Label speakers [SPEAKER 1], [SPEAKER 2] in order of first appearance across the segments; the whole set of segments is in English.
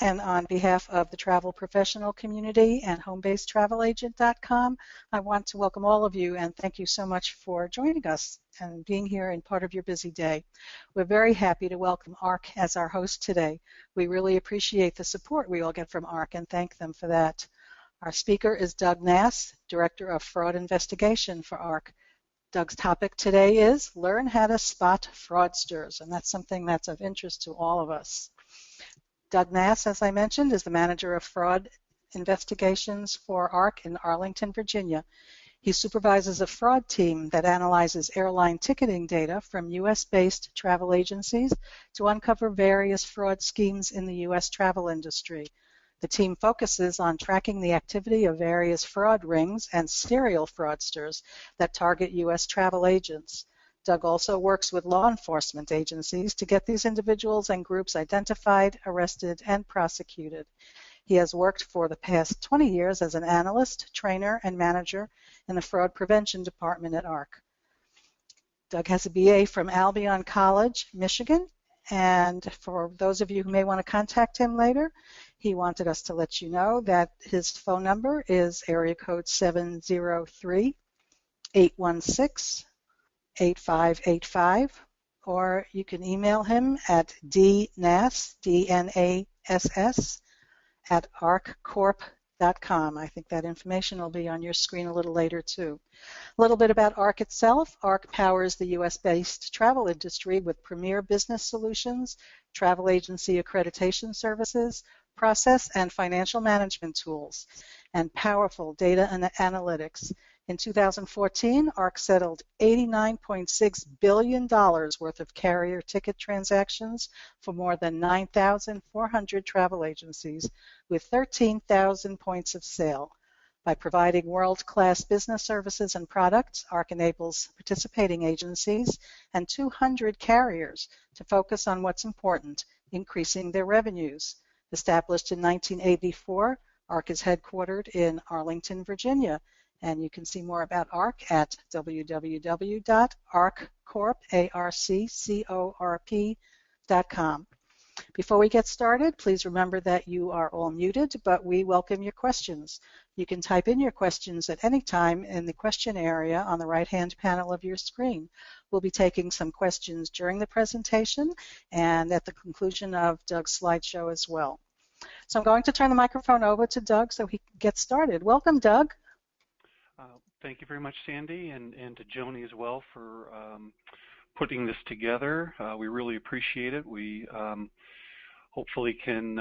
[SPEAKER 1] And on behalf of the travel professional community and homebasedtravelagent.com, I want to welcome all of you and thank you so much for joining us and being here in part of your busy day. We're very happy to welcome ARC as our host today. We really appreciate the support we all get from ARC and thank them for that. Our speaker is Doug Nass, Director of Fraud Investigation for ARC. Doug's topic today is Learn How to Spot Fraudsters, and that's something that's of interest to all of us. Doug Nass, as I mentioned, is the Manager of Fraud Investigations for ARC in Arlington, Virginia. He supervises a fraud team that analyzes airline ticketing data from U.S.-based travel agencies to uncover various fraud schemes in the U.S. travel industry. The team focuses on tracking the activity of various fraud rings and serial fraudsters that target U.S. travel agents. Doug also works with law enforcement agencies to get these individuals and groups identified, arrested, and prosecuted. He has worked for the past 20 years as an analyst, trainer, and manager in the Fraud Prevention Department at ARC. Doug has a BA from Albion College, Michigan, and for those of you who may want to contact him later, he wanted us to let you know that his phone number is area code 703-816-8585, or you can email him at dnass, D-N-A-S-S, at arccorp.com. I think that information will be on your screen a little later too. A little bit about ARC itself. ARC powers the U.S.-based travel industry with premier business solutions, travel agency accreditation services, process and financial management tools, and powerful data and analytics. In 2014, ARC settled $89.6 billion worth of carrier ticket transactions for more than 9,400 travel agencies with 13,000 points of sale. By providing world-class business services and products, ARC enables participating agencies and 200 carriers to focus on what's important, increasing their revenues. Established in 1984, ARC is headquartered in Arlington, Virginia. And you can see more about ARC at www.arccorp.com. Before we get started, please remember that you are all muted, but we welcome your questions. You can type in your questions at any time in the question area on the right-hand panel of your screen. We'll be taking some questions during the presentation and at the conclusion of Doug's slideshow as well. So I'm going to turn the microphone over to Doug so he can get started. Welcome, Doug.
[SPEAKER 2] Thank you very much, Sandy, and to Joni as well for putting this together. We really appreciate it. We hopefully can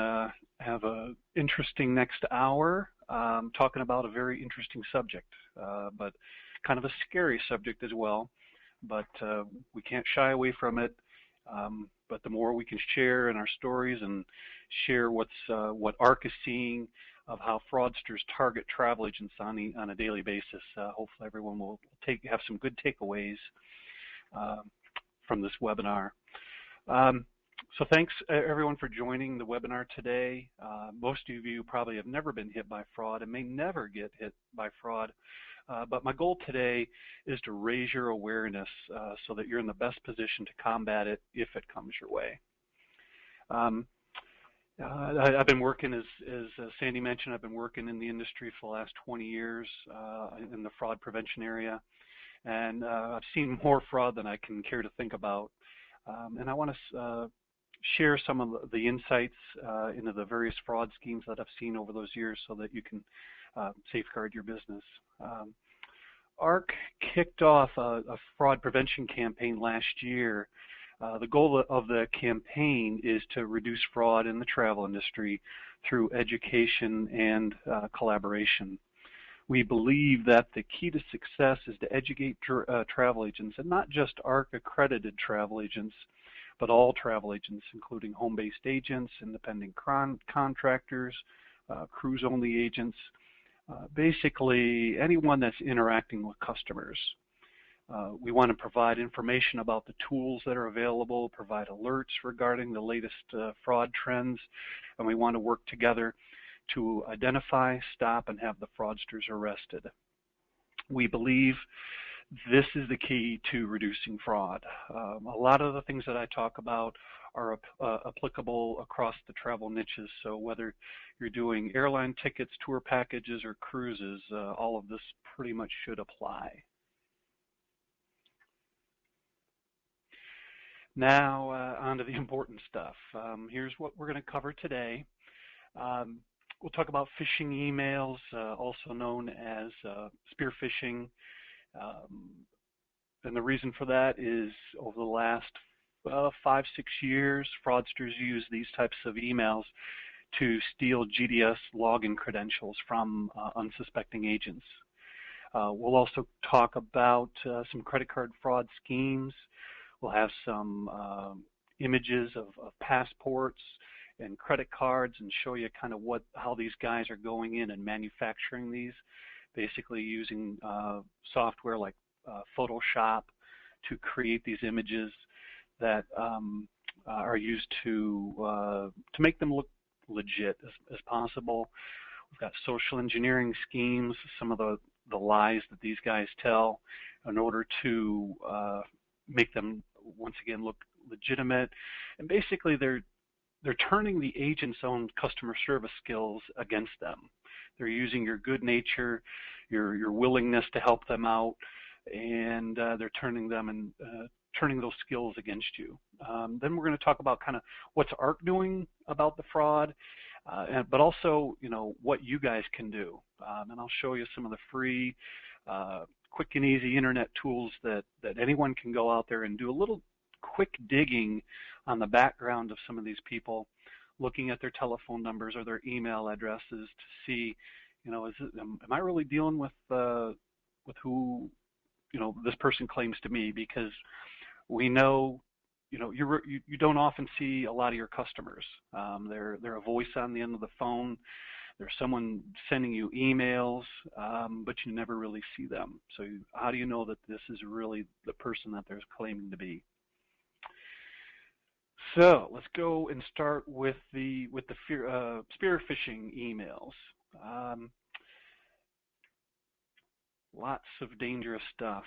[SPEAKER 2] have an interesting next hour talking about a very interesting subject, but kind of a scary subject as well. But we can't shy away from it. But the more we can share in our stories and share what ARC is seeing of how fraudsters target travel agents on a daily basis, hopefully everyone will have some good takeaways from this webinar. So thanks everyone for joining the webinar today. Most of you probably have never been hit by fraud and may never get hit by fraud. But my goal today is to raise your awareness so that you're in the best position to combat it if it comes your way. I've been working, as Sandy mentioned, I've been working in the industry for the last 20 years in the fraud prevention area. And I've seen more fraud than I can care to think about. And I want to share some of the insights into the various fraud schemes that I've seen over those years so that you can safeguard your business. ARC kicked off a fraud prevention campaign last year. The goal of the campaign is to reduce fraud in the travel industry through education and collaboration. We believe that the key to success is to educate travel agents, and not just ARC accredited travel agents, but all travel agents, including home-based agents, independent contractors, cruise-only agents, basically anyone that's interacting with customers. We want to provide information about the tools that are available, provide alerts regarding the latest fraud trends, and we want to work together to identify, stop, and have the fraudsters arrested. We believe This is the key to reducing fraud. A lot of the things that I talk about are applicable across the travel niches. So whether you're doing airline tickets, tour packages, or cruises, all of this pretty much should apply. Now, on to the important stuff. Here's what we're going to cover today. We'll talk about phishing emails, also known as spear phishing. And the reason for that is over the last 5-6 years, fraudsters use these types of emails to steal GDS login credentials from unsuspecting agents. We'll also talk about some credit card fraud schemes. We'll have some images of passports and credit cards and show you kind of how these guys are going in and manufacturing these, basically using software like Photoshop to create these images that are used to make them look legit as possible. We've got social engineering schemes, some of the lies that these guys tell in order to make them once again look legitimate, and basically they're turning the agent's own customer service skills against them. They're using your good nature, your willingness to help them out, and they're turning those skills against you. Then we're going to talk about kind of what's ARC doing about the fraud, but also what you guys can do. And I'll show you some of the free quick and easy internet tools that anyone can go out there and do a little quick digging on the background of some of these people, looking at their telephone numbers or their email addresses to see, am I really dealing with who this person claims to me? Because we know, you don't often see a lot of your customers. They're a voice on the end of the phone. There's someone sending you emails, but you never really see them. So how do you know that this is really the person that they're claiming to be? So let's go and start with the spear phishing emails. Lots of dangerous stuff.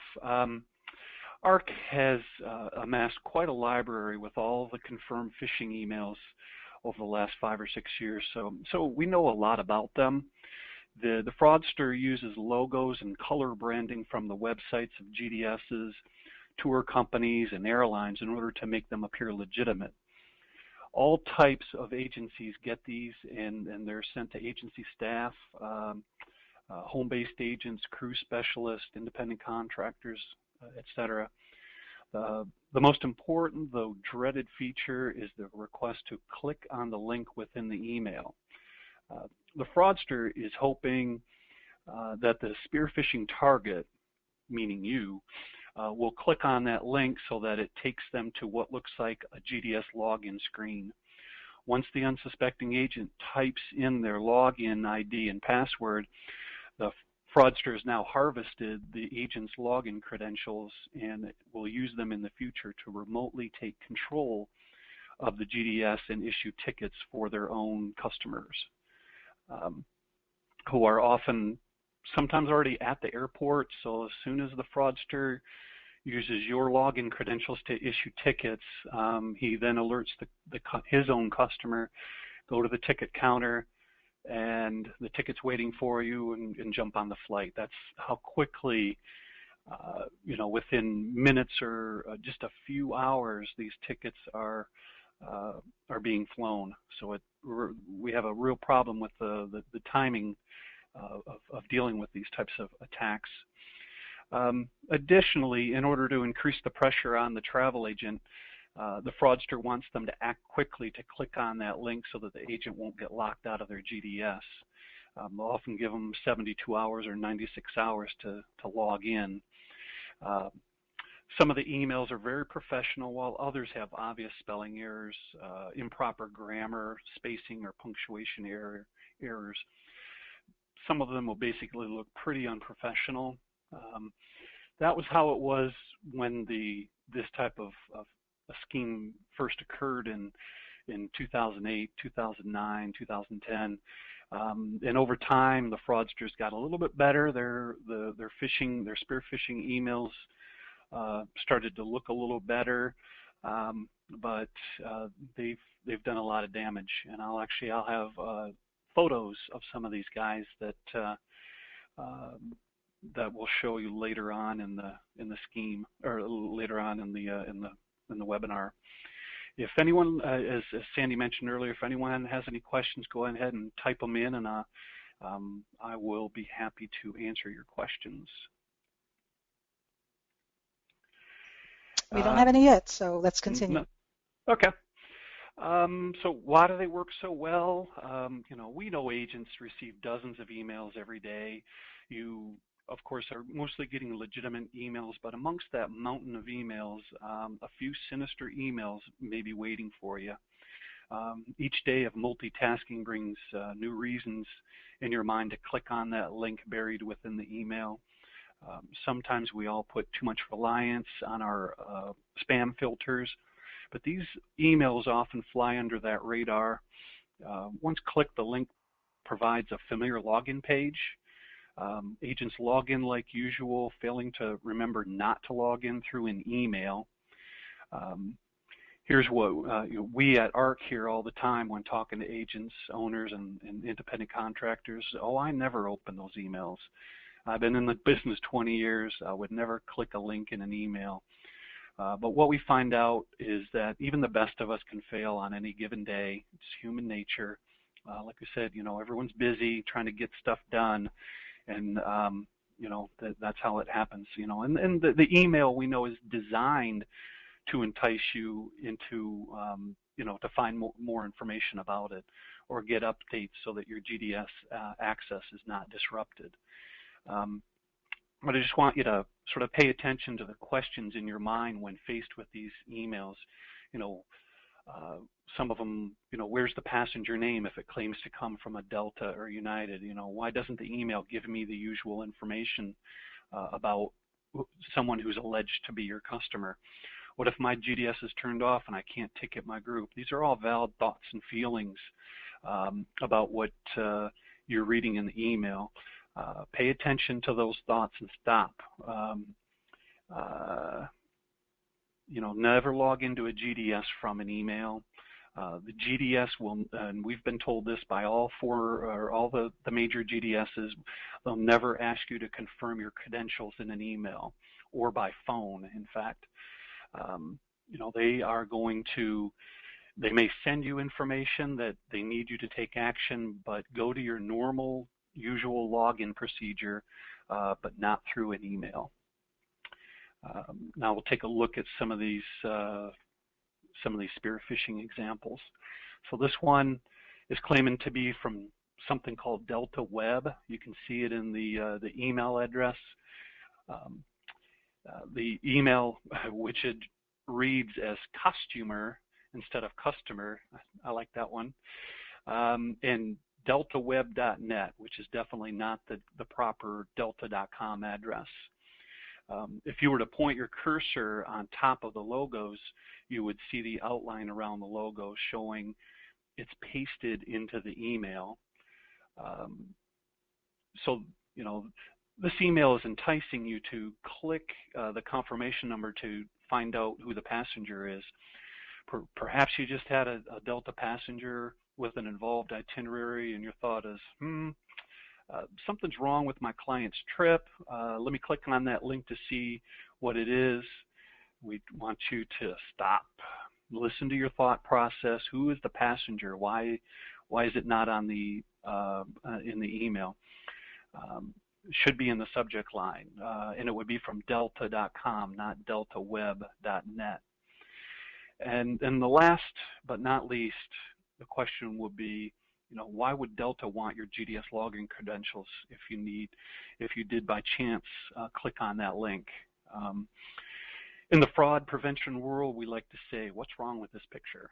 [SPEAKER 2] ARC has amassed quite a library with all the confirmed phishing emails over the last 5 or 6 years, so we know a lot about them. The fraudster uses logos and color branding from the websites of GDSs, tour companies, and airlines in order to make them appear legitimate. All types of agencies get these, and they're sent to agency staff, home-based agents, cruise specialists, independent contractors, etc. The most important, though dreaded feature is the request to click on the link within the email. The fraudster is hoping that the spear phishing target, meaning you, will click on that link so that it takes them to what looks like a GDS login screen. Once the unsuspecting agent types in their login ID and password, the fraudster has now harvested the agent's login credentials and will use them in the future to remotely take control of the GDS and issue tickets for their own customers, who are sometimes already at the airport. So as soon as the fraudster uses your login credentials to issue tickets, he then alerts his own customer, go to the ticket counter, and the ticket's waiting for you, and jump on the flight. That's how quickly, within minutes or just a few hours, these tickets are being flown. So we have a real problem with the timing of dealing with these types of attacks. Additionally, in order to increase the pressure on the travel agent, the fraudster wants them to act quickly to click on that link so that the agent won't get locked out of their GDS. They'll often give them 72 hours or 96 hours to log in. Some of the emails are very professional, while others have obvious spelling errors, improper grammar, spacing, or punctuation errors. Some of them will basically look pretty unprofessional. That was how it was when this type of a scheme first occurred in 2008, 2009, 2010. And over time, the fraudsters got a little bit better. Their phishing, their spear phishing emails started to look a little better, but they've done a lot of damage. And I'll have photos of some of these guys that that we'll show you later on in the scheme, or later on in the webinar. If anyone, as Sandy mentioned earlier, if anyone has any questions, go ahead and type them in, and I will be happy to answer your questions.
[SPEAKER 1] We don't have any yet, so let's continue.
[SPEAKER 2] No. Okay. So why do they work so well? We know agents receive dozens of emails every day. You, of course, are mostly getting legitimate emails, but amongst that mountain of emails, a few sinister emails may be waiting for you. Each day of multitasking brings new reasons in your mind to click on that link buried within the email. Sometimes we all put too much reliance on our spam filters, but these emails often fly under that radar. Once clicked, the link provides a familiar login page. Agents log in like usual, failing to remember not to log in through an email. Here's what we at ARC hear all the time when talking to agents, owners, and independent contractors. Oh, I never open those emails. I've been in the business 20 years. I would never click a link in an email. But what we find out is that even the best of us can fail on any given day. It's human nature. Like I said, everyone's busy trying to get stuff done, and that's how it happens. And the email we know is designed to entice you into to find more information about it, or get updates so that your GDS access is not disrupted. But I just want you to sort of pay attention to the questions in your mind when faced with these emails. Some of them, where's the passenger name if it claims to come from a Delta or United? Why doesn't the email give me the usual information about someone who's alleged to be your customer? What if my GDS is turned off and I can't ticket my group? These are all valid thoughts and feelings about what you're reading in the email. Pay attention to those thoughts and stop. Never log into a GDS from an email. The GDS will, and we've been told this by all the major GDSs, they'll never ask you to confirm your credentials in an email or by phone, in fact. They may send you information that they need you to take action, but go to your normal, usual login procedure, but not through an email. Now we'll take a look at some of these spear phishing examples. So this one is claiming to be from something called Delta Web. You can see it in the email address. The email, which it reads as customer instead of customer, I like that one, and deltaweb.net, which is definitely not the proper delta.com address. If you were to point your cursor on top of the logos, you would see the outline around the logo showing it's pasted into the email. So, this email is enticing you to click the confirmation number to find out who the passenger is. Perhaps you just had a Delta passenger with an involved itinerary, and your thought is, something's wrong with my client's trip. Let me click on that link to see what it is. We want you to stop. Listen to your thought process. Who is the passenger? Why is it not on the in the email? Should be in the subject line, and it would be from delta.com, not deltaweb.net. And the last but not least, the question would be, why would Delta want your GDS login credentials if you did by chance click on that link? In the fraud prevention world, we like to say, what's wrong with this picture?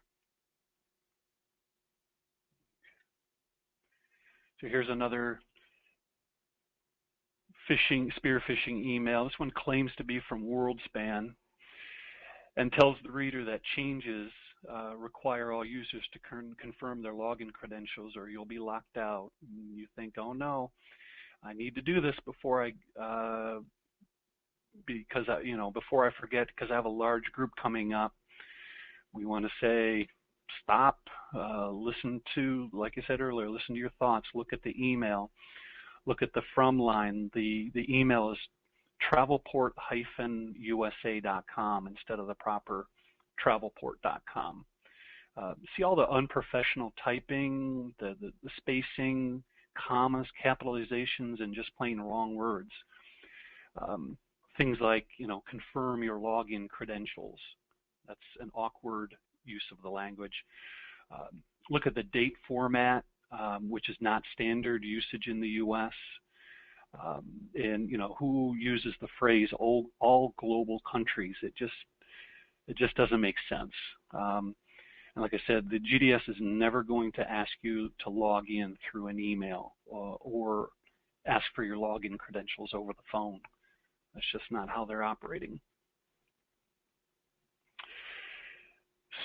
[SPEAKER 2] So here's another spear phishing email. This one claims to be from WorldSpan and tells the reader that changes require all users to confirm their login credentials or you'll be locked out. And you think, oh no, I need to do this before before I forget, because I have a large group coming up. We want to say, stop, listen to, like I said earlier, listen to your thoughts, look at the email, look at the from line. The email is travelport-usa.com instead of the proper travelport.com. See all the unprofessional typing, the spacing, commas, capitalizations, and just plain wrong words. Things like, confirm your login credentials. That's an awkward use of the language. Look at the date format, which is not standard usage in the U.S. And who uses the phrase all global countries? It just doesn't make sense. And like I said, the GDS is never going to ask you to log in through an email or ask for your login credentials over the phone. That's just not how they're operating.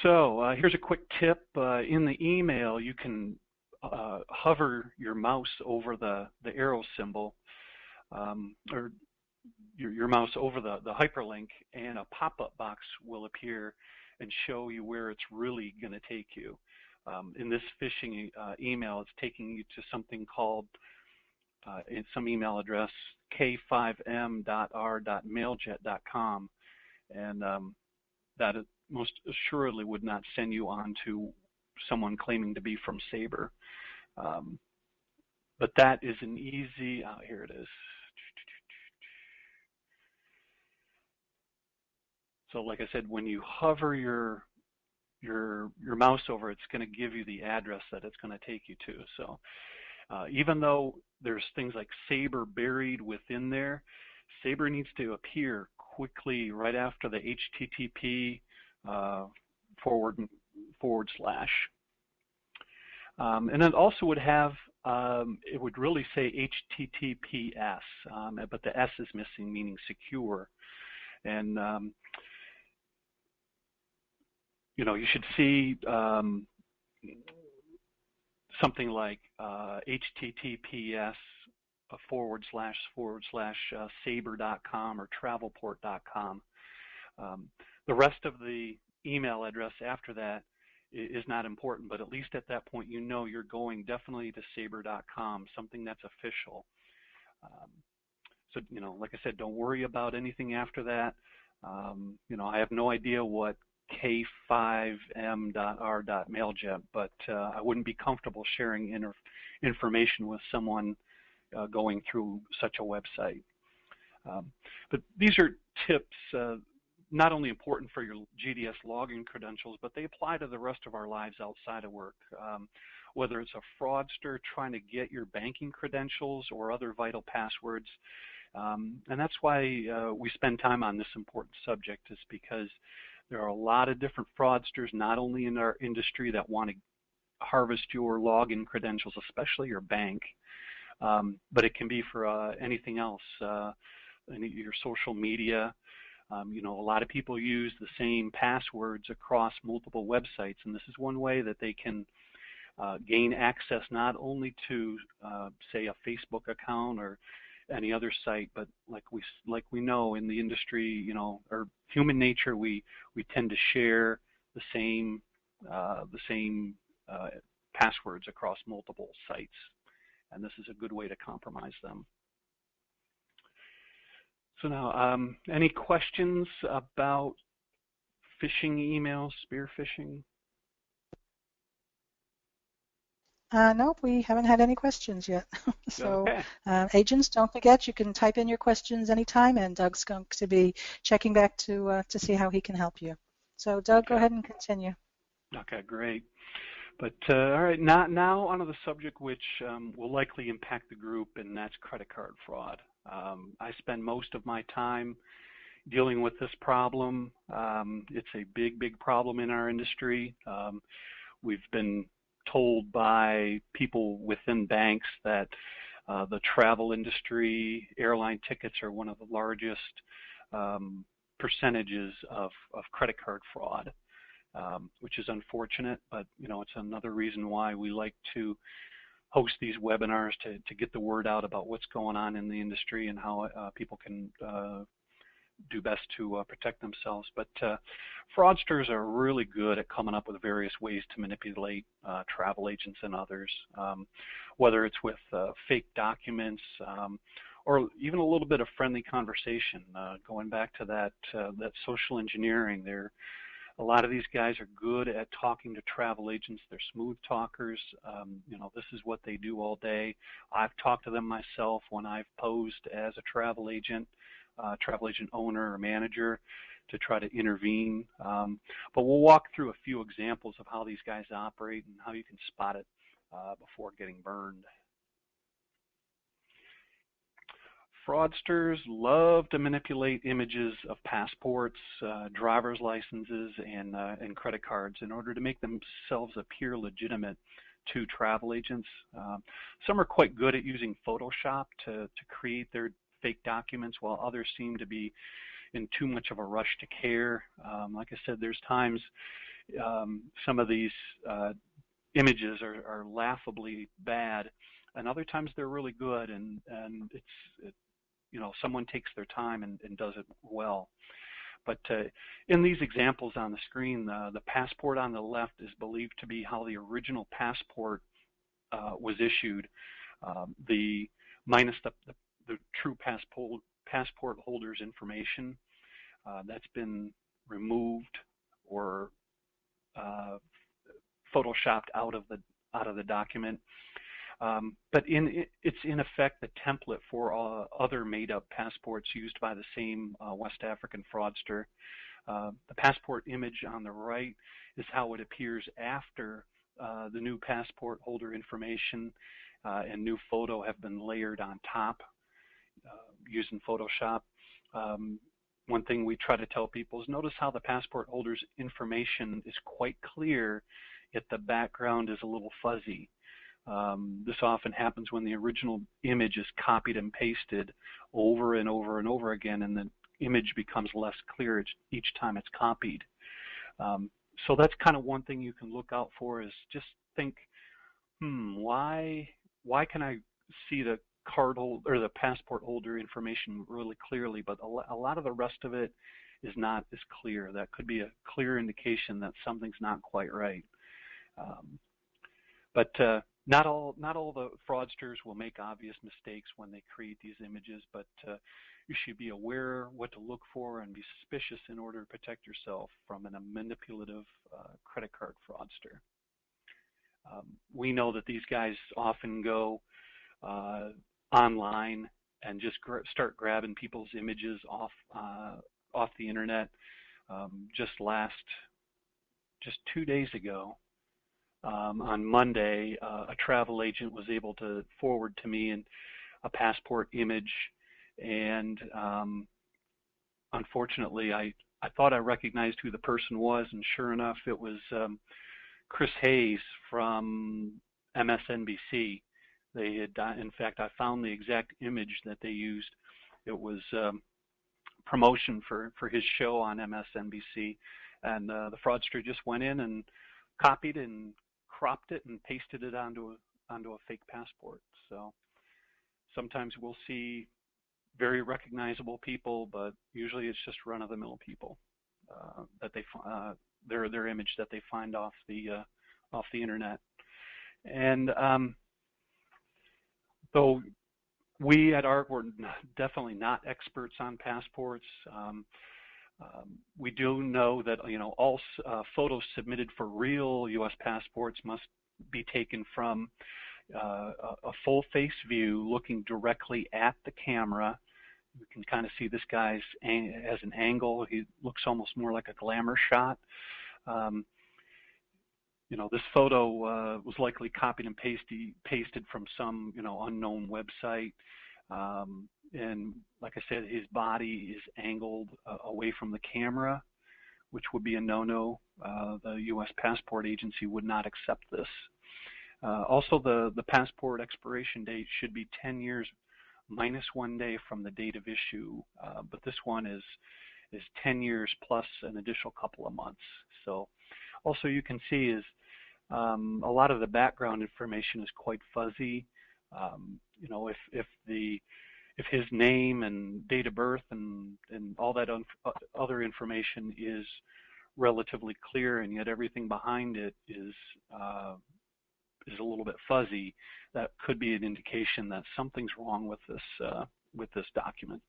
[SPEAKER 2] So here's a quick tip. In the email, you can hover your mouse over the arrow symbol or your mouse over the hyperlink, and a pop-up box will appear and show you where it's really going to take you. In this phishing email, it's taking you to something called, in some email address, k5m.r.mailjet.com, and that most assuredly would not send you on to someone claiming to be from Sabre. But that is an easy, here it is. So like I said, when you hover your mouse over, it's going to give you the address that it's going to take you to. So even though there's things like Sabre buried within there, Sabre needs to appear quickly right after the HTTP forward slash. And it also would have, it would really say HTTPS, but the S is missing, meaning secure. And you should see something like HTTPS / sabre.com or travelport.com. The rest of the email address after that is not important, but at least at that point you're going definitely to sabre.com, something that's official. So like I said, don't worry about anything after that. I have no idea what k5m.r.mailjet, but I wouldn't be comfortable sharing information with someone going through such a website. But these are tips not only important for your GDS login credentials, but they apply to the rest of our lives outside of work. Whether it's a fraudster trying to get your banking credentials or other vital passwords. And that's why we spend time on this important subject, is because there are a lot of different fraudsters, not only in our industry, that want to harvest your login credentials, especially your bank, but it can be for anything else, your social media. A lot of people use the same passwords across multiple websites, and this is one way that they can gain access not only to, say, a Facebook account or any other site, but like we know in the industry, or human nature, we tend to share the same passwords across multiple sites, and this is a good way to compromise them. So now, any questions about phishing emails, spear phishing?
[SPEAKER 1] Nope, we haven't had any questions yet. So
[SPEAKER 2] okay.
[SPEAKER 1] Agents, don't forget, you can type in your questions anytime, and Doug's going to be checking back to see how he can help you. So Doug,
[SPEAKER 2] Okay.
[SPEAKER 1] Go ahead and continue.
[SPEAKER 2] Okay, great. But all right, now onto the subject which will likely impact the group, and that's credit card fraud. I spend most of my time dealing with this problem. It's a big problem in our industry. We've been told by people within banks that the travel industry, airline tickets, are one of the largest percentages of credit card fraud. which is unfortunate, but it's another reason why we like to host these webinars to get the word out about what's going on in the industry and how people can do best to protect themselves. But fraudsters are really good at coming up with various ways to manipulate travel agents and others, whether it's with fake documents or even a little bit of friendly conversation. Going back to that social engineering, a lot of these guys are good at talking to travel agents. They're smooth talkers. This is what they do all day. I've talked to them myself when I've posed as a travel agent owner or manager to try to intervene. But we'll walk through a few examples of how these guys operate and how you can spot it before getting burned. Fraudsters love to manipulate images of passports, driver's licenses, and credit cards in order to make themselves appear legitimate to travel agents. Some are quite good at using Photoshop to create their fake documents, while others seem to be in too much of a rush to care. Like I said, there's times some of these images are laughably bad, and other times they're really good, and someone takes their time and does it well. But in these examples on the screen, the passport on the left is believed to be how the original passport was issued, the minus the true passport holder's information. That's been removed or photoshopped out of the document. But it's in effect the template for other made-up passports used by the same West African fraudster. The passport image on the right is how it appears after the new passport holder information and new photo have been layered on top using Photoshop. One thing we try to tell people is notice how the passport holder's information is quite clear, yet the background is a little fuzzy. This often happens when the original image is copied and pasted over and over and over again, and the image becomes less clear each time it's copied. So that's kind of one thing you can look out for, is just think, why can I see the card holder or the passport holder information really clearly, but a lot of the rest of it is not as clear? That could be a clear indication that something's not quite right. But not all the fraudsters will make obvious mistakes when they create these images, but you should be aware what to look for and be suspicious in order to protect yourself from a manipulative credit card fraudster. We know that these guys often go online and just start grabbing people's images off the internet. Just 2 days ago, on Monday, a travel agent was able to forward to me a passport image, and unfortunately, I thought I recognized who the person was, and sure enough, it was Chris Hayes from MSNBC. They had, in fact, I found the exact image that they used. It was promotion for his show on MSNBC, and the fraudster just went in and copied and cropped it and pasted it onto a fake passport. So sometimes we'll see very recognizable people, but usually it's just run-of-the-mill people that they their image that they find off the internet. And though we at ARC were definitely not experts on passports, we do know that all photos submitted for real U.S. passports must be taken from a full face view, looking directly at the camera. You can kind of see this guy's as an angle. He looks almost more like a glamour shot. This photo was likely copied and pasted from some unknown website. And like I said, his body is angled away from the camera, which would be a no-no. The U.S. Passport Agency would not accept this. Also, the passport expiration date should be 10 years minus 1 day from the date of issue, but this one is 10 years plus an additional couple of months. So also you can see is a lot of the background information is quite fuzzy. You know, if his name and date of birth and all that other information is relatively clear, and yet everything behind it is a little bit fuzzy, that could be an indication that something's wrong with this document.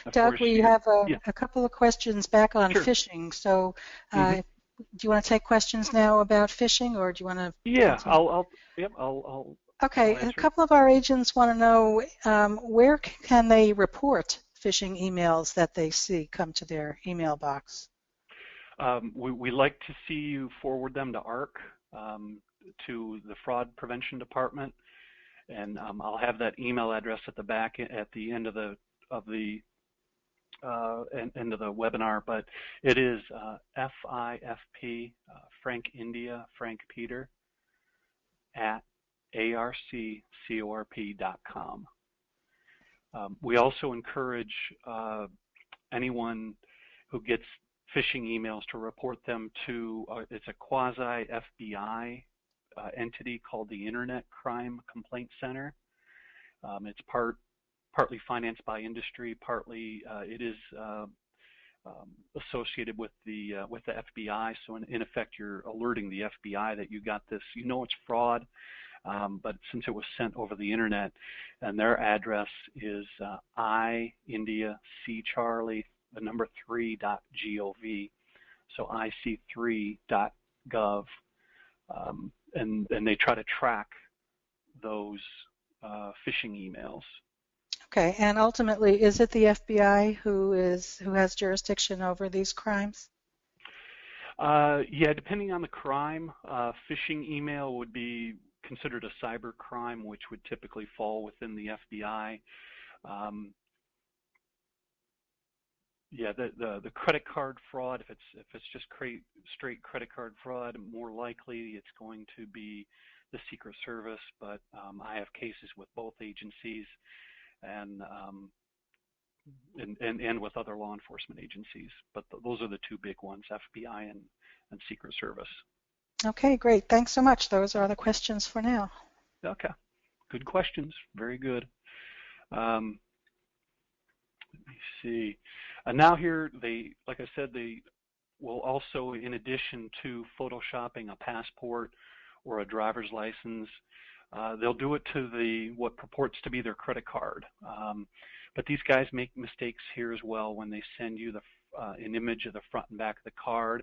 [SPEAKER 2] Of
[SPEAKER 1] Doug,
[SPEAKER 2] course,
[SPEAKER 1] we have
[SPEAKER 2] yeah,
[SPEAKER 1] a couple of questions back on
[SPEAKER 2] sure.
[SPEAKER 1] phishing. So
[SPEAKER 2] Hmm.
[SPEAKER 1] do you want to take questions now about phishing, or do you want to
[SPEAKER 2] Yeah,
[SPEAKER 1] continue?
[SPEAKER 2] yep, I'll
[SPEAKER 1] Okay, a
[SPEAKER 2] answer.
[SPEAKER 1] couple of our agents want to know where can they report phishing emails that they see come to their email box?
[SPEAKER 2] We like to see you forward them to ARC, to the Fraud Prevention Department, and I'll have that email address at the back at the end of the end of the webinar. But it is FIFP, Frank India Frank Peter at arccorp.com. We also encourage anyone who gets phishing emails to report them to, it's a quasi-FBI entity called the Internet Crime Complaint Center. It's partly financed by industry, partly it is associated with the FBI. So in effect, you're alerting the FBI that you got this. You know it's fraud, but since it was sent over the internet, and their address is I India C Charlie the number 3.gov, so ic3.gov, and they try to track those phishing emails.
[SPEAKER 1] Okay, and ultimately, is it the FBI who has jurisdiction over these crimes?
[SPEAKER 2] Yeah, depending on the crime, phishing email would be considered a cyber crime, which would typically fall within the FBI. Yeah, the credit card fraud, if it's just straight credit card fraud, more likely it's going to be the Secret Service. But I have cases with both agencies, and with other law enforcement agencies. But those are the two big ones, FBI and Secret Service.
[SPEAKER 1] Okay, great. Thanks so much. Those are the questions for now.
[SPEAKER 2] Okay, good questions. Very good. Let me see. And now here, like I said, they will also, in addition to photoshopping a passport or a driver's license, they'll do it to what purports to be their credit card. But these guys make mistakes here as well when they send you an image of the front and back of the card.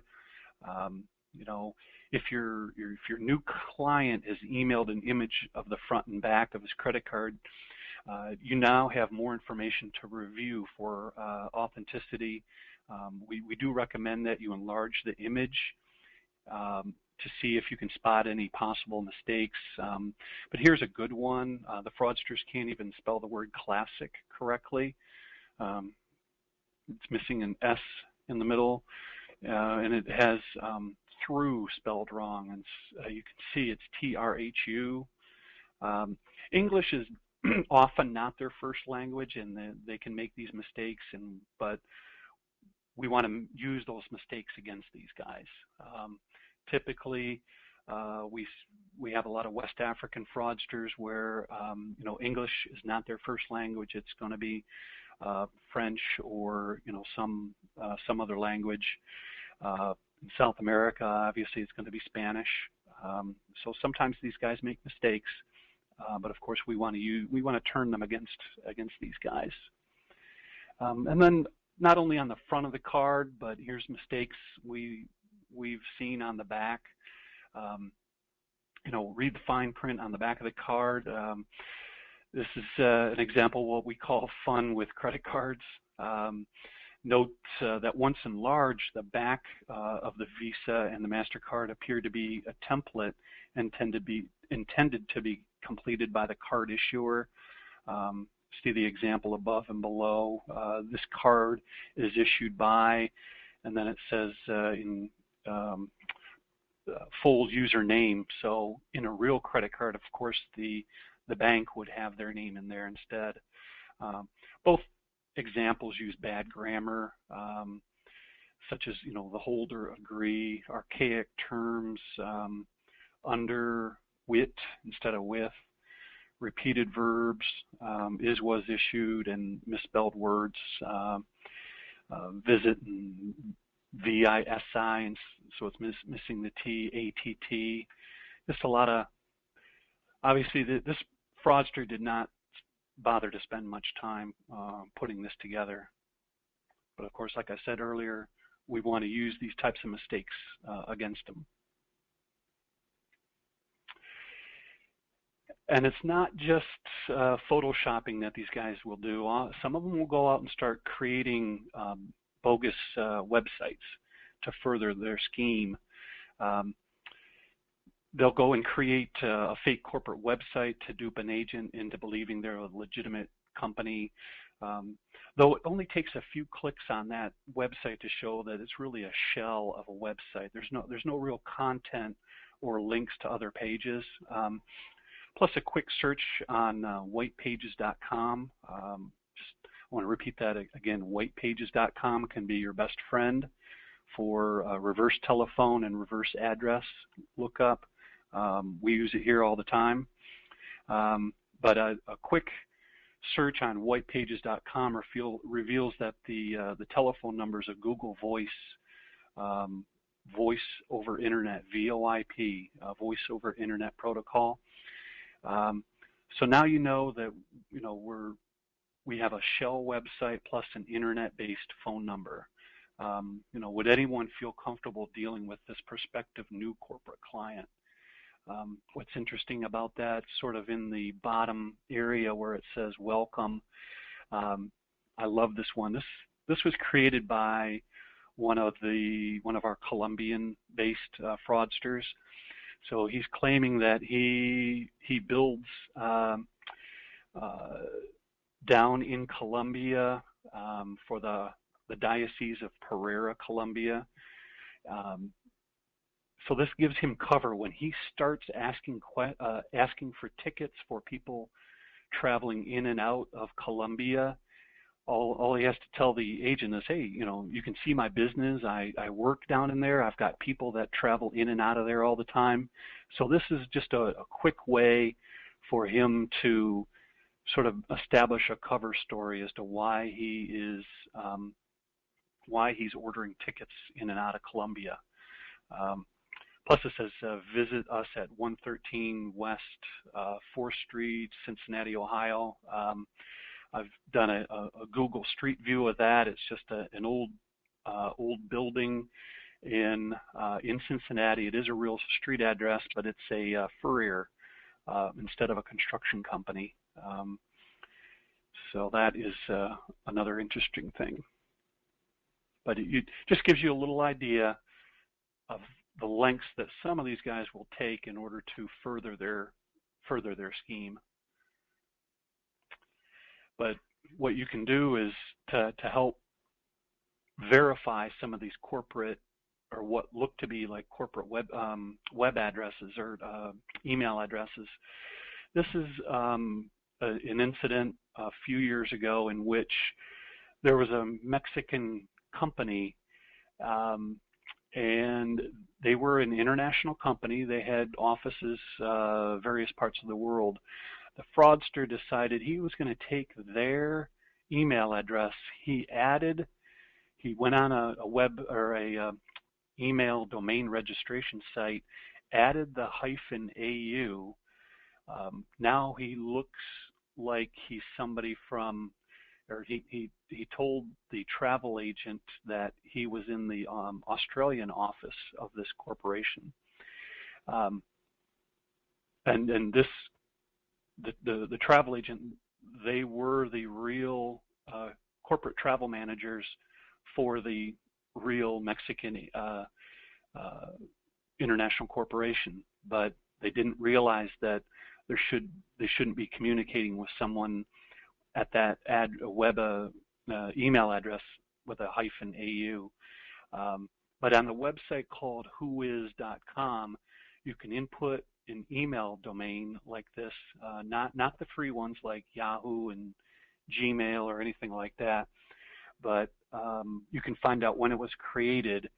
[SPEAKER 2] You know, if your new client has emailed an image of the front and back of his credit card, you now have more information to review for authenticity. We do recommend that you enlarge the image to see if you can spot any possible mistakes. But here's a good one. The fraudsters can't even spell the word classic correctly. It's missing an S in the middle, and it has through spelled wrong. And you can see it's TRHU. English is often not their first language, and they can make these mistakes, but we want to use those mistakes against these guys. Typically, we have a lot of West African fraudsters where you know, English is not their first language. It's going to be French or, you know, some other language. In South America, obviously, it's going to be Spanish. So sometimes these guys make mistakes, but of course we want to turn them against these guys. And then not only on the front of the card, but here's mistakes we've seen on the back. You know, read the fine print on the back of the card. This is an example of what we call fun with credit cards. Note that once enlarged, the back of the Visa and the MasterCard appear to be a template intended to be completed by the card issuer. See the example above and below. This card is issued by, and then it says in full username. So in a real credit card, of course, the bank would have their name in there instead. Both examples use bad grammar. such as the holder, agree, archaic terms, under, wit instead of with, repeated verbs, is, was, issued, and misspelled words, visit and V-I-S-I, and so it's missing the T, A-T-T. Just a lot of, obviously this fraudster did not bother to spend much time putting this together. But of course, like I said earlier, we want to use these types of mistakes against them. And it's not just photoshopping that these guys will do. Some of them will go out and start creating bogus websites to further their scheme. They'll go and create a fake corporate website to dupe an agent into believing they're a legitimate company. Though it only takes a few clicks on that website to show that it's really a shell of a website. There's no real content or links to other pages. Plus a quick search on whitepages.com. Just want to repeat that again, whitepages.com can be your best friend for reverse telephone and reverse address lookup. We use it here all the time. But a quick search on whitepages.com reveals that the telephone numbers of Google Voice, voice over internet, VoIP, voice over internet protocol. So now you know that we have a shell website plus an internet-based phone number. Would anyone feel comfortable dealing with this prospective new corporate client? What's interesting about that, sort of in the bottom area where it says welcome, I love this one. This was created by one of our Colombian-based fraudsters. So he's claiming that he builds down in Colombia for the Diocese of Pereira, Colombia. So this gives him cover when he starts asking for tickets for people traveling in and out of Colombia. All he has to tell the agent is, hey, you can see my business. I work down in there. I've got people that travel in and out of there all the time. So this is just a quick way for him to sort of establish a cover story as to why he's ordering tickets in and out of Colombia. Plus it says, visit us at 113 West 4th Street, Cincinnati, Ohio. I've done a Google Street View of that. It's just an old building in Cincinnati. It is a real street address, but it's a furrier instead of a construction company. So that is another interesting thing. But it just gives you a little idea of the lengths that some of these guys will take in order to further their scheme. But what you can do is to help verify some of these corporate, or what look to be like corporate web addresses or email addresses. This is an incident a few years ago in which there was a Mexican company, and they were an international company. They had offices various parts of the world. The fraudster decided he was going to take their email address. He went on a web or a email domain registration site, added the -au. Now he looks like he's somebody from, or he told the travel agent that he was in the Australian office of this corporation. And this, the travel agent, they were the real corporate travel managers for the real Mexican international corporation, but they didn't realize that they shouldn't be communicating with someone at that web email address with a -au. But on the website called whois.com, you can input an email domain like this, not the free ones like Yahoo and Gmail or anything like that, but you can find out when it was created.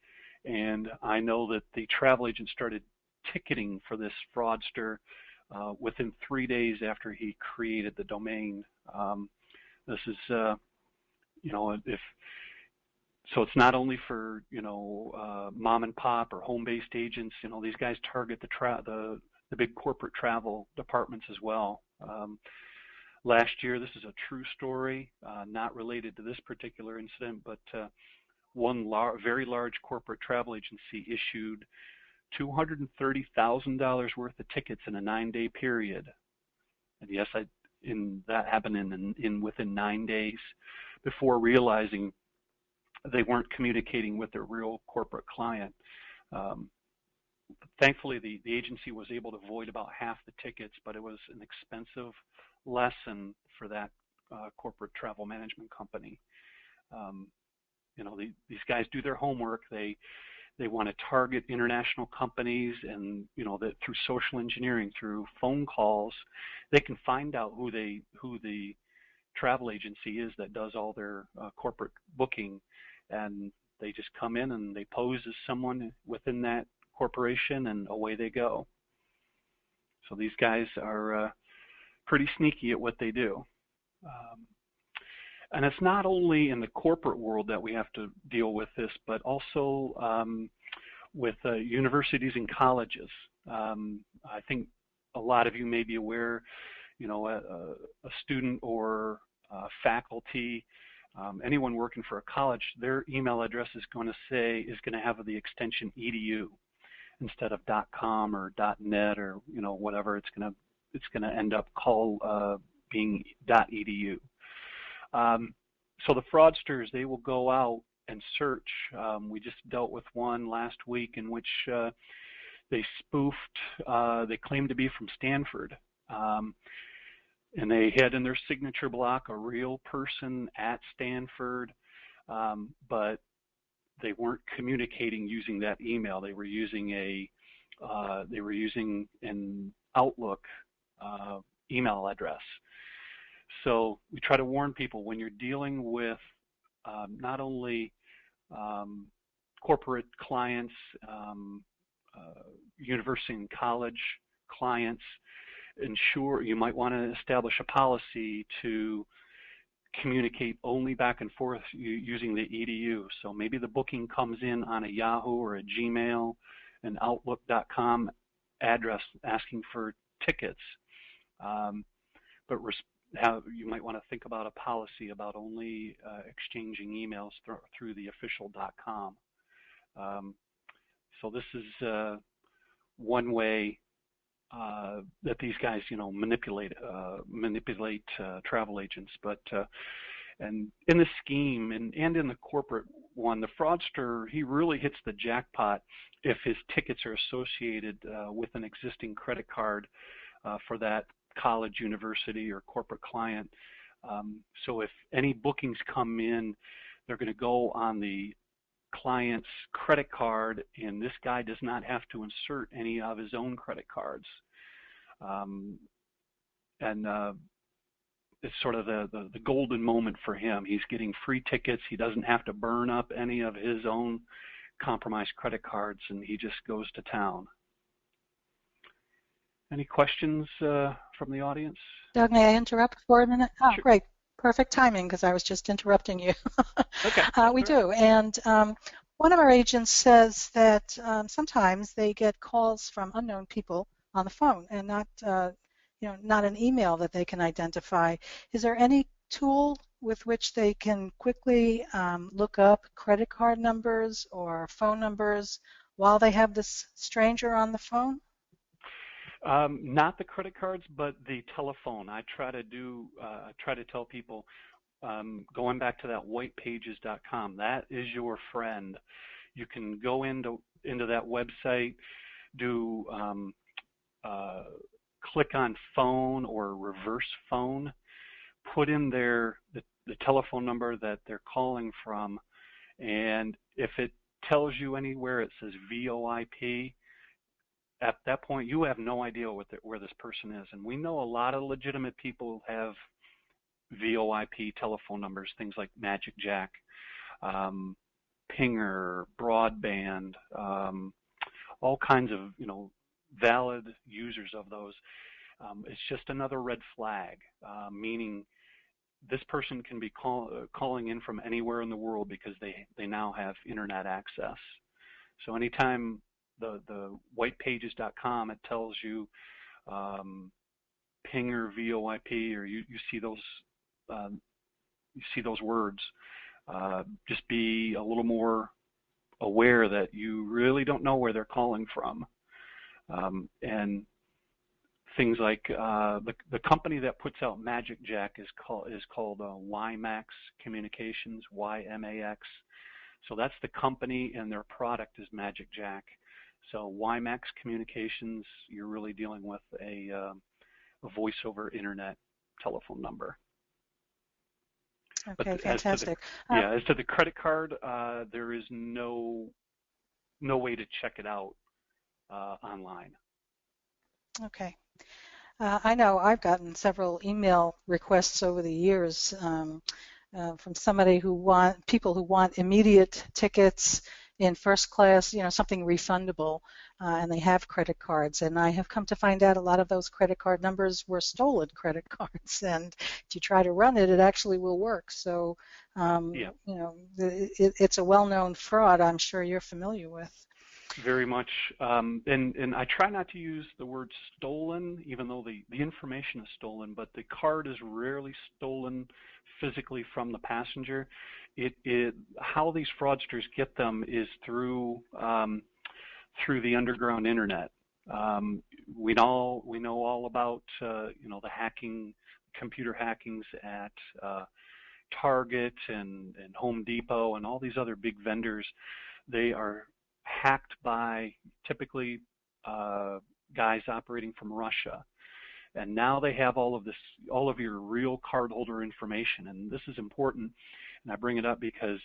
[SPEAKER 2] And I know that the travel agent started ticketing for this fraudster within 3 days after he created the domain. This is, if so, it's not only for mom and pop or home-based agents. These guys target the big corporate travel departments as well. Last year, this is a true story, not related to this particular incident, but one very large corporate travel agency issued $230,000 worth of tickets in a 9-day period. And yes, that happened within 9 days before realizing they weren't communicating with their real corporate client. Thankfully, the agency was able to void about half the tickets, but it was an expensive lesson for that corporate travel management company. These guys do their homework. They want to target international companies, and that through social engineering, through phone calls, they can find out who the travel agency is that does all their corporate booking, and they just come in and they pose as someone within that corporation, and away they go. So these guys are pretty sneaky at what they do. And it's not only in the corporate world that we have to deal with this, but also with universities and colleges. I think a lot of you may be aware, a student or faculty, anyone working for a college, their email address is going to have the extension edu instead of .com or .net or whatever. It's going to end up being .edu. So the fraudsters, they will go out and search. We just dealt with one last week in which they spoofed, they claimed to be from Stanford. And they had in their signature block a real person at Stanford, but they weren't communicating using that email. They were using an Outlook email address. So we try to warn people when you're dealing with not only corporate clients, university and college clients, you might want to establish a policy to communicate only back and forth using the edu. So maybe the booking comes in on a Yahoo or a Gmail, an Outlook.com address asking for tickets. But you might want to think about a policy about only exchanging emails through the official.com. So this is one way that these guys, manipulate travel agents. But and in the scheme and in the corporate one, the fraudster, he really hits the jackpot if his tickets are associated with an existing credit card for that college, university, or corporate client. So if any bookings come in, they're going to go on the client's credit card, and this guy does not have to insert any of his own credit cards. It's sort of the golden moment for him. He's getting free tickets. He doesn't have to burn up any of his own compromised credit cards, and he just goes to town. Any questions from the audience?
[SPEAKER 1] Doug, may I interrupt for a minute? Oh,
[SPEAKER 2] sure.
[SPEAKER 1] Great. Perfect timing, because I was just interrupting you.
[SPEAKER 2] Okay.
[SPEAKER 1] We do. And one of our agents says that sometimes they get calls from unknown people on the phone and not an email that they can identify. Is there any tool with which they can quickly look up credit card numbers or phone numbers while they have this stranger on the phone?
[SPEAKER 2] Not the credit cards, but the telephone. I try to tell people, going back to that whitepages.com, that is your friend. You can go into that website, do click on phone or reverse phone, put in the telephone number that they're calling from, and if it tells you anywhere it says VoIP, at that point, you have no idea where this person is. And we know a lot of legitimate people have VoIP telephone numbers, things like Magic Jack. pinger, broadband, all kinds of valid users of those. It's just another red flag, meaning this person can be calling in from anywhere in the world because they now have internet access. So anytime the whitepages.com, it tells you pinger, VoIP, or you see those words, just be a little more aware that you really don't know where they're calling from. And things like the company that puts out Magic Jack is called WiMAX Communications, YMAX. So that's the company, and their product is Magic Jack. So WiMAX Communications, you're really dealing with a voice over internet telephone number.
[SPEAKER 1] Okay, fantastic.
[SPEAKER 2] As to the credit card, there is no way to check it out online.
[SPEAKER 1] Okay. I know I've gotten several email requests over the years from people who want immediate tickets in first class, something refundable, and they have credit cards. And I have come to find out a lot of those credit card numbers were stolen credit cards. And if you try to run it, it actually will work. So, it's a well-known fraud I'm sure you're familiar with.
[SPEAKER 2] Very much, and I try not to use the word stolen, even though the information is stolen, but the card is rarely stolen physically from the passenger. How these fraudsters get them is through the underground internet. We know all about the hacking, computer hackings at Target and Home Depot and all these other big vendors. They are hacked by typically guys operating from Russia, and now they have all of your real cardholder information. And this is important, and I bring it up because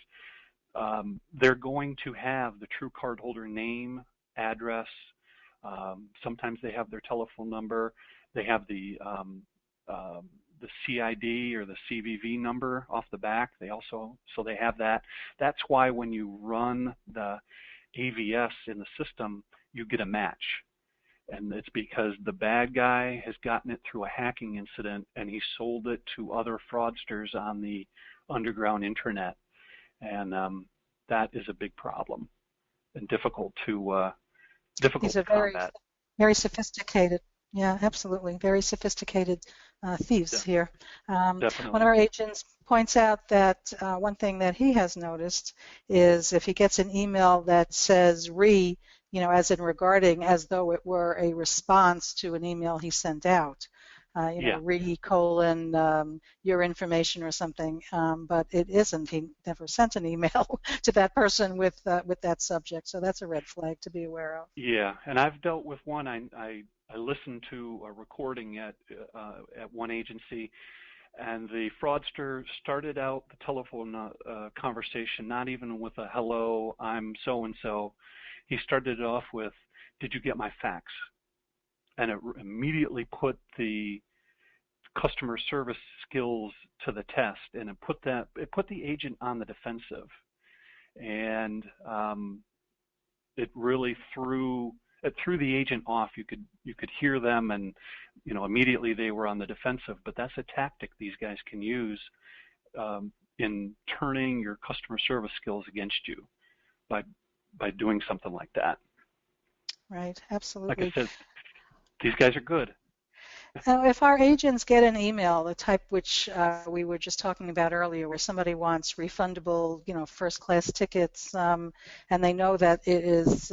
[SPEAKER 2] they're going to have the true cardholder name, address. Sometimes they have their telephone number. They have the CID or the CVV number off the back. They have that. That's why when you run the AVS in the system, you get a match. And it's because the bad guy has gotten it through a hacking incident, and he sold it to other fraudsters on the underground internet. And that is a big problem and difficult to combat.
[SPEAKER 1] Very sophisticated. Yeah, absolutely. Very sophisticated thieves here.
[SPEAKER 2] Definitely.
[SPEAKER 1] One of our agents points out that one thing that he has noticed is if he gets an email that says as in regarding, as though it were a response to an email he sent out, your information or something, but it isn't. He never sent an email to that person with that subject, so that's a red flag to be aware of.
[SPEAKER 2] Yeah, and I've dealt with one. I listened to a recording at one agency, and the fraudster started out the telephone conversation not even with a "hello, I'm so-and-so." He started it off with, "Did you get my fax?" And it immediately put the customer service skills to the test, and it put the agent on the defensive, and it really threw the agent off. You could hear them, and immediately they were on the defensive. But that's a tactic these guys can use in turning your customer service skills against you by doing something like that.
[SPEAKER 1] Right, absolutely.
[SPEAKER 2] Like I said, these guys are good.
[SPEAKER 1] Now, if our agents get an email, the type which we were just talking about earlier, where somebody wants refundable, first-class tickets, and they know that it is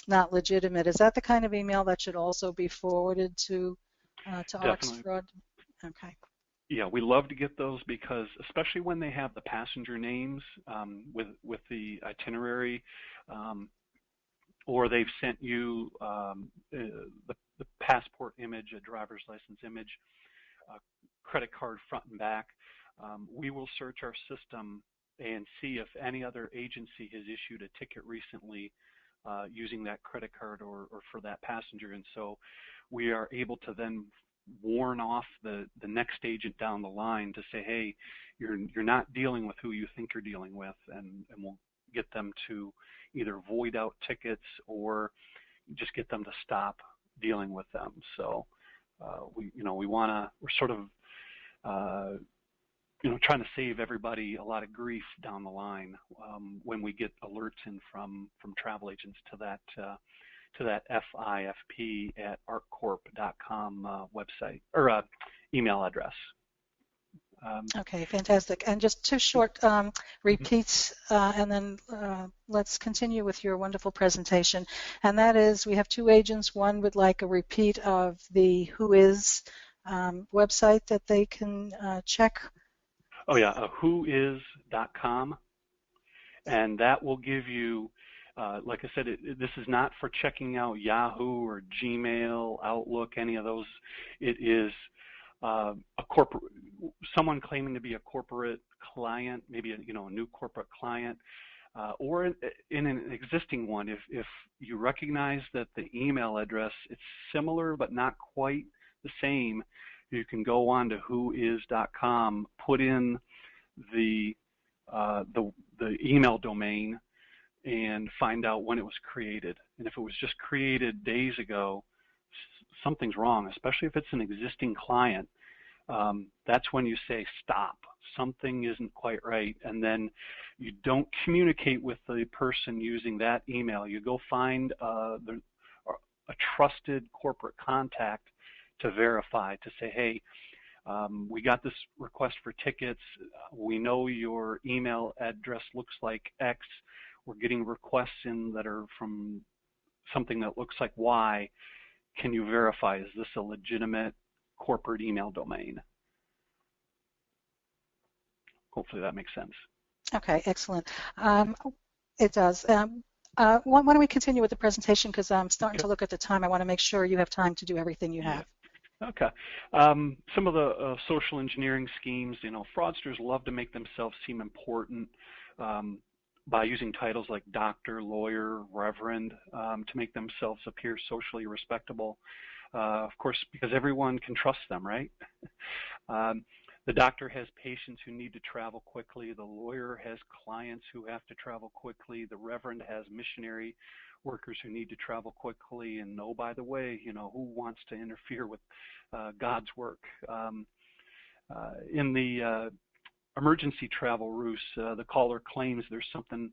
[SPEAKER 1] not legitimate, is that the kind of email that should also be forwarded to Oxfraud? Okay.
[SPEAKER 2] Yeah, we love to get those because, especially when they have the passenger names with the itinerary, or they've sent you the passport image, a driver's license image, credit card front and back, we will search our system and see if any other agency has issued a ticket recently using that credit card or for that passenger. And so we are able to then warn off the next agent down the line to say, hey, you're not dealing with who you think you're dealing with, and we'll get them to either void out tickets or just get them to stop dealing with them. So we're sort of trying to save everybody a lot of grief down the line when we get alerts in from travel agents to that FIFP@arccorp.com website or email address.
[SPEAKER 1] Okay, fantastic. And just two short repeats, and then let's continue with your wonderful presentation. And that is, we have two agents. One would like a repeat of the Whois website that they can check.
[SPEAKER 2] Oh yeah, whois.com, and that will give you, like I said, this is not for checking out Yahoo or Gmail, Outlook, any of those. It is someone claiming to be a corporate client, maybe a new corporate client, or in an existing one. If you recognize that the email address it's similar but not quite the same, you can go on to whois.com, put in the email domain, and find out when it was created. And if it was just created days ago, something's wrong, especially if it's an existing client. That's when you say stop. Something isn't quite right. And then you don't communicate with the person using that email. You go find a trusted corporate contact to verify, to say, hey, we got this request for tickets. We know your email address looks like X. We're getting requests in that are from something that looks like Y. Can you verify, is this a legitimate corporate email domain? Hopefully that makes sense.
[SPEAKER 1] Okay, excellent. It does. Why don't we continue with the presentation, because I'm starting to look at the time. I want to make sure you have time to do everything you have.
[SPEAKER 2] Okay. Some of the social engineering schemes, fraudsters love to make themselves seem important by using titles like doctor, lawyer, reverend to make themselves appear socially respectable. Of course, because everyone can trust them, right? The doctor has patients who need to travel quickly. The lawyer has clients who have to travel quickly. The reverend has missionary workers who need to travel quickly. And oh, by the way, who wants to interfere with God's work? In the emergency travel ruse, the caller claims there's some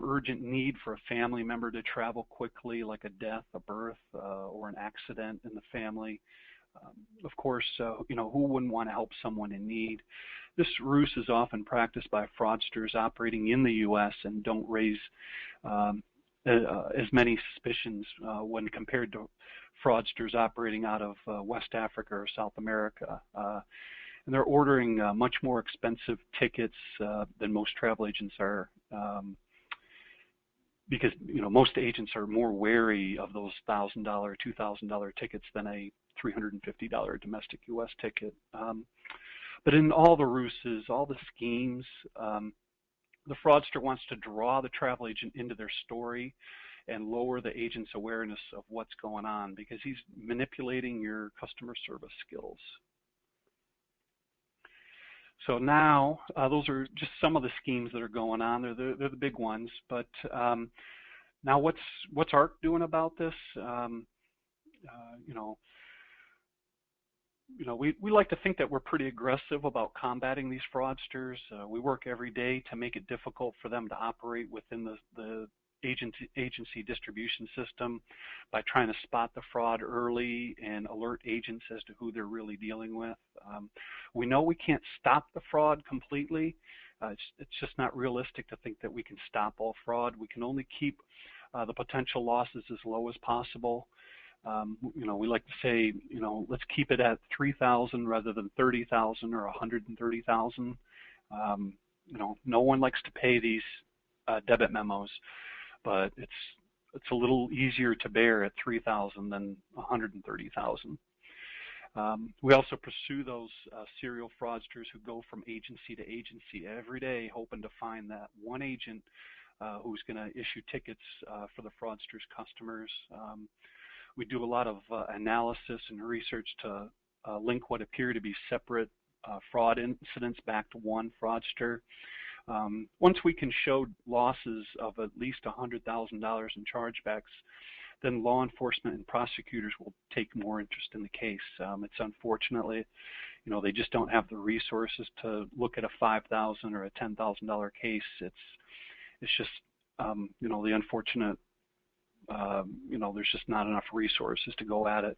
[SPEAKER 2] urgent need for a family member to travel quickly, like a death, a birth, or an accident in the family. Of course, who wouldn't want to help someone in need? This ruse is often practiced by fraudsters operating in the U.S. and don't raise as many suspicions when compared to fraudsters operating out of West Africa or South America. And they're ordering much more expensive tickets than most travel agents are, because most agents are more wary of those $1,000, $2,000 tickets than a $350 domestic U.S. ticket. But in all the ruses, all the schemes, the fraudster wants to draw the travel agent into their story and lower the agent's awareness of what's going on, because he's manipulating your customer service skills. So now, those are just some of the schemes that are going on. They're the big ones. But now, what's ARC doing about this? We like to think that we're pretty aggressive about combating these fraudsters. We work every day to make it difficult for them to operate within the agency distribution system by trying to spot the fraud early and alert agents as to who they're really dealing with. We know we can't stop the fraud completely. It's just not realistic to think that we can stop all fraud. We can only keep the potential losses as low as possible. We like to say, let's keep it at 3,000 rather than 30,000 or 130,000. No one likes to pay these debit memos, but it's a little easier to bear at 3,000 than 130,000. We also pursue those serial fraudsters who go from agency to agency every day, hoping to find that one agent who's going to issue tickets for the fraudsters' customers. We do a lot of analysis and research to link what appear to be separate fraud incidents back to one fraudster. Once we can show losses of at least $100,000 in chargebacks, then law enforcement and prosecutors will take more interest in the case. It's unfortunately, they just don't have the resources to look at a $5,000 or a $10,000 case. It's just, the unfortunate, there's just not enough resources to go at it.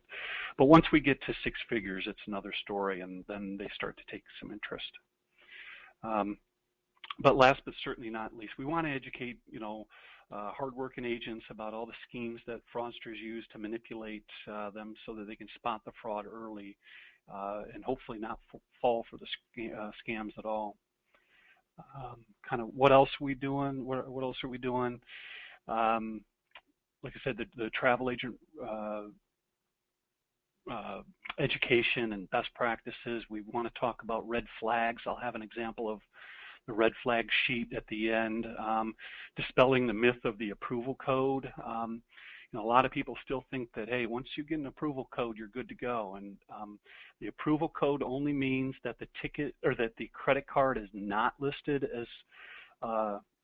[SPEAKER 2] But once we get to six figures, it's another story, and then they start to take some interest. But last but certainly not least, we want to educate, hardworking agents about all the schemes that fraudsters use to manipulate them so that they can spot the fraud early and hopefully not fall for the scams at all. Kind of what else are we doing? What else are we doing? Like I said, the travel agent education and best practices. We want to talk about red flags. I'll have an example of the red flag sheet at the end, dispelling the myth of the approval code. A lot of people still think that, hey, once you get an approval code, you're good to go. And the approval code only means that the ticket or that the credit card is not listed as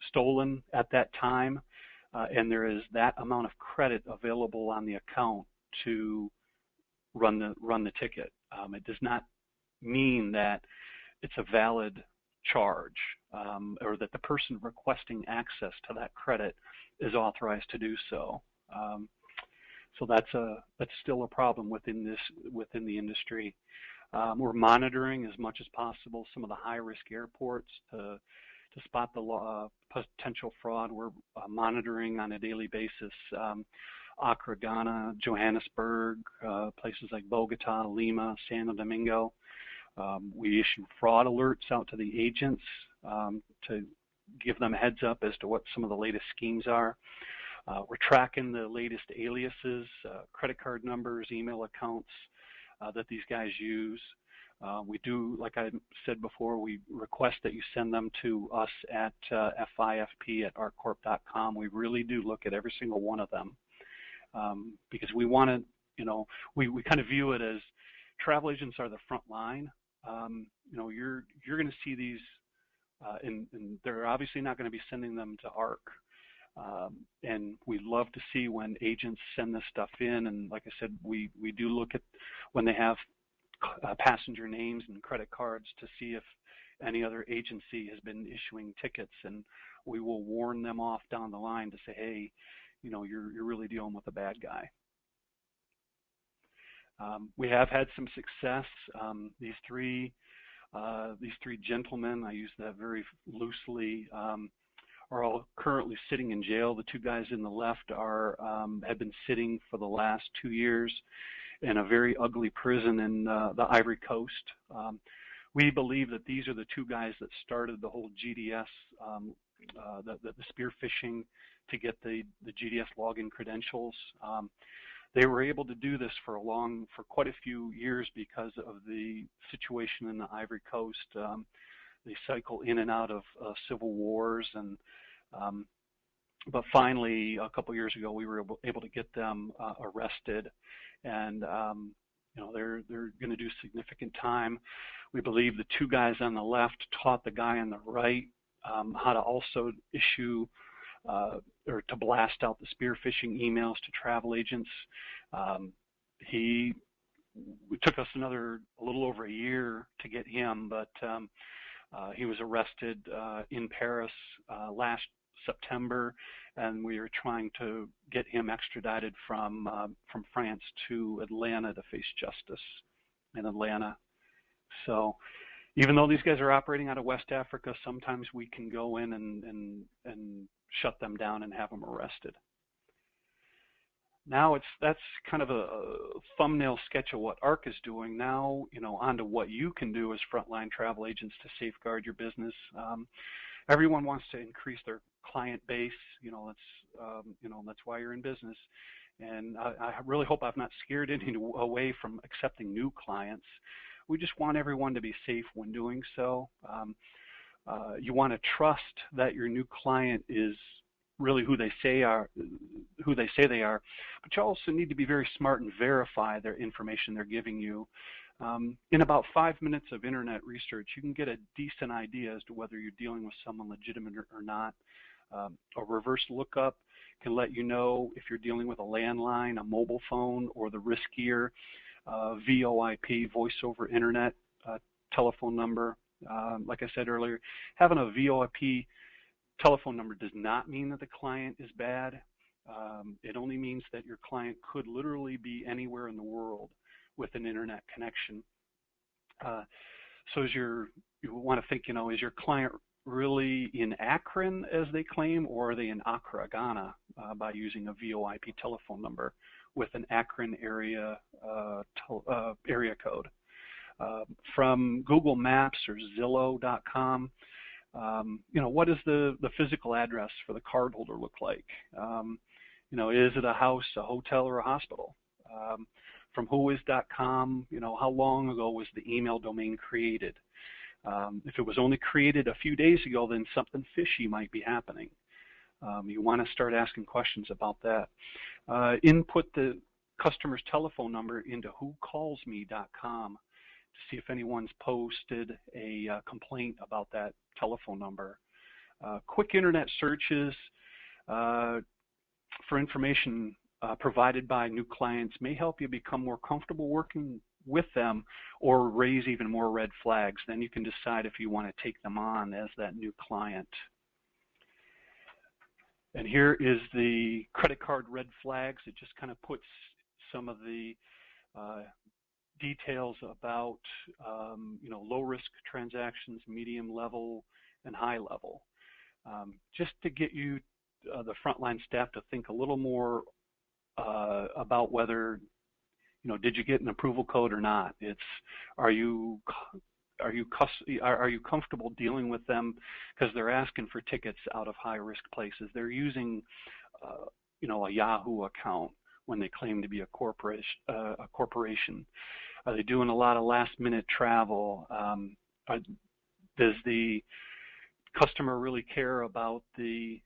[SPEAKER 2] stolen at that time, and there is that amount of credit available on the account to run the ticket. It does not mean that it's a valid charge or that the person requesting access to that credit is authorized to do so. So that's still a problem within the industry. We're monitoring as much as possible some of the high-risk airports to spot the potential fraud. We're monitoring on a daily basis Accra, Ghana, Johannesburg, places like Bogota, Lima, Santo Domingo. We issue fraud alerts out to the agents to give them a heads up as to what some of the latest schemes are. We're tracking the latest aliases, credit card numbers, email accounts that these guys use. We do, like I said before, we request that you send them to us at fifp@artcorp.com. We really do look at every single one of them because we want to, we kind of view it as travel agents are the front line. You're going to see these, and they're obviously not going to be sending them to ARC. And we love to see when agents send this stuff in, and like I said, we do look at when they have passenger names and credit cards to see if any other agency has been issuing tickets, and we will warn them off down the line to say, hey, you're really dealing with a bad guy. We have had some success. These three gentlemen, I use that very loosely, are all currently sitting in jail. The two guys in the left have been sitting for the last 2 years in a very ugly prison in the Ivory Coast. We believe that these are the two guys that started the whole GDS, the spear phishing to get the GDS login credentials. They were able to do this for quite a few years because of the situation in the Ivory Coast. They cycle in and out of civil wars, and but finally, a couple years ago, we were able to get them arrested, and they're going to do significant time. We believe the two guys on the left taught the guy on the right how to also issue or to blast out the spear phishing emails to travel agents. It took us a little over a year to get him, but he was arrested in Paris last September, and we are trying to get him extradited from France to Atlanta to face justice in Atlanta. So even though these guys are operating out of West Africa, sometimes we can go in and shut them down and have them arrested. Now that's kind of a thumbnail sketch of what ARC is doing. Now, onto what you can do as frontline travel agents to safeguard your business. Everyone wants to increase their client base. That's why you're in business. And I really hope I've not scared anyone away from accepting new clients. We just want everyone to be safe when doing so. You want to trust that your new client is really who they say they are, but you also need to be very smart and verify their information they're giving you. In about 5 minutes of internet research, you can get a decent idea as to whether you're dealing with someone legitimate or not. A reverse lookup can let you know if you're dealing with a landline, a mobile phone, or the riskier VoIP, voice over internet telephone number. Like I said earlier, having a VoIP telephone number does not mean that the client is bad. It only means that your client could literally be anywhere in the world with an internet connection. So you want to think, is your client really in Akron as they claim, or are they in Accra, Ghana, by using a VoIP telephone number with an Akron area code? From Google Maps or Zillow.com, what does the physical address for the cardholder look like? Is it a house, a hotel, or a hospital? From whois.com, how long ago was the email domain created? If it was only created a few days ago, then something fishy might be happening. You want to start asking questions about that. Input the customer's telephone number into whocallsme.com to see if anyone's posted a complaint about that telephone number. Quick internet searches for information provided by new clients may help you become more comfortable working with them or raise even more red flags. Then you can decide if you want to take them on as that new client. And here is the credit card red flags. It just kind of puts some of the details about low risk transactions, medium level, and high level, just to get you the frontline staff to think a little more about whether did you get an approval code or not. It's are you comfortable dealing with them, because they're asking for tickets out of high risk places. They're using a Yahoo account when they claim to be a corporation. Are they doing a lot of last-minute travel? Does the customer really care about the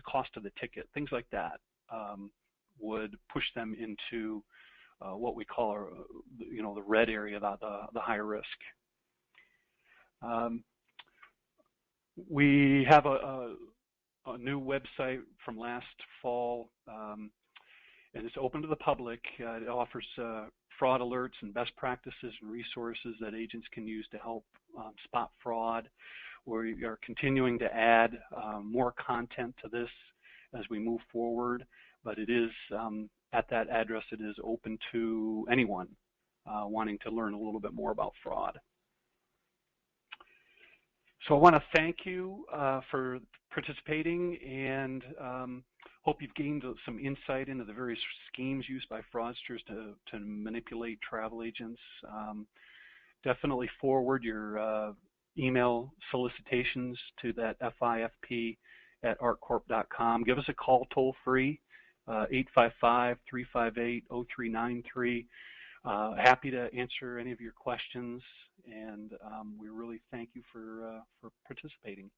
[SPEAKER 2] cost of the ticket? Things like that would push them into what we call the red area, the high risk. We have a new website from last fall, and it's open to the public. It offers fraud alerts and best practices and resources that agents can use to help spot fraud. We are continuing to add more content to this as we move forward, but it is at that address, it is open to anyone wanting to learn a little bit more about fraud. So I want to thank you for participating, and hope you've gained some insight into the various schemes used by fraudsters to manipulate travel agents. Definitely forward your email solicitations to that FIFP@artcorp.com. Give us a call toll free, 855-358-0393. Happy to answer any of your questions, and we really thank you for participating.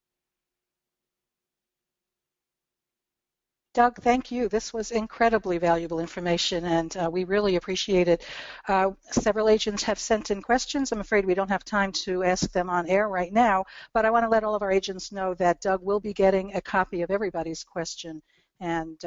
[SPEAKER 1] Doug, thank you. This was incredibly valuable information, and we really appreciate it. Several agents have sent in questions. I'm afraid we don't have time to ask them on air right now, but I want to let all of our agents know that Doug will be getting a copy of everybody's question, and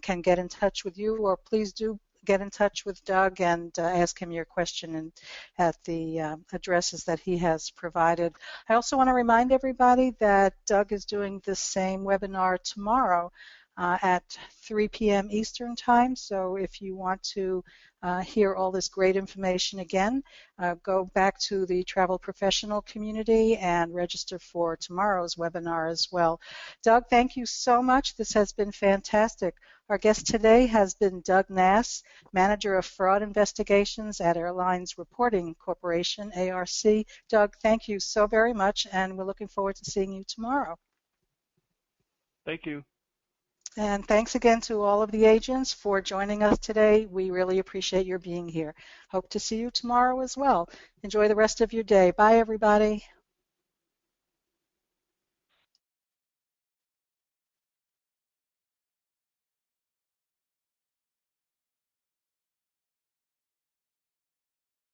[SPEAKER 1] can get in touch with you, or please do get in touch with Doug and ask him your question at the addresses that he has provided. I also want to remind everybody that Doug is doing the same webinar tomorrow at 3 p.m. Eastern Time. So if you want to hear all this great information again, go back to the travel professional community and register for tomorrow's webinar as well. Doug, thank you so much. This has been fantastic. Our guest today has been Doug Nass, Manager of Fraud Investigations at Airlines Reporting Corporation, ARC. Doug, thank you so very much, and we're looking forward to seeing you tomorrow.
[SPEAKER 2] Thank you.
[SPEAKER 1] And thanks again to all of the agents for joining us today. We really appreciate your being here. Hope to see you tomorrow as well. Enjoy the rest of your day. Bye, everybody.